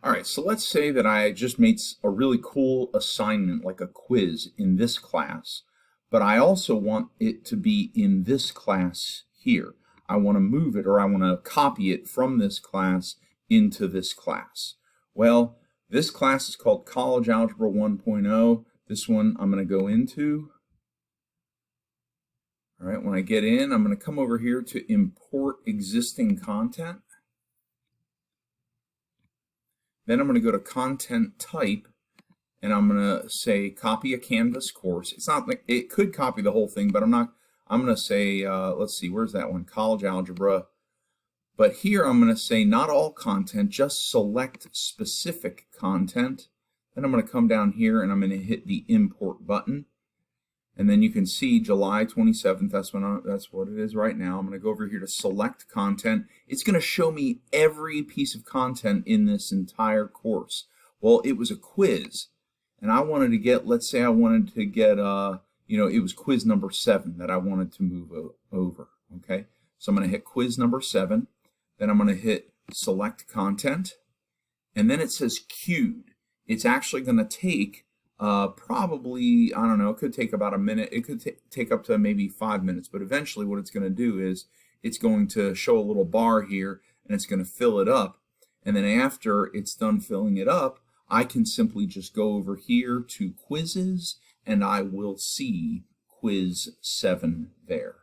All right, so let's say that I just made a really cool assignment, like a quiz in this class, but I also want it to be in this class here. I want to move it, or I want to copy it from this class into this class. Well, this class is called College Algebra 1.0. This one I'm going to go into. All right, when I get in, I'm going to come over here to import existing content. Then I'm going to go to content type, and I'm going to say copy a Canvas course. It's not like it could copy the whole thing, but I'm not. I'm going to say, let's see, where's that one? College Algebra. But here I'm going to say not all content, just select specific content. Then I'm going to come down here and I'm going to hit the import button. And then you can see July 27th, that's what it is right now. I'm going to go over here to select content. It's going to show me every piece of content in this entire course. Well, it was a quiz, and I wanted to get, let's say I wanted to get, it was quiz number 7 that I wanted to move over, okay? So I'm going to hit quiz number 7, then I'm going to hit select content, and then it says queued. It's actually going to take probably, I don't know, it could take about a minute. It could take up to maybe 5 minutes, but eventually what it's going to do is it's going to show a little bar here and it's going to fill it up. And then after it's done filling it up, I can simply just go over here to quizzes and I will see quiz 7 there.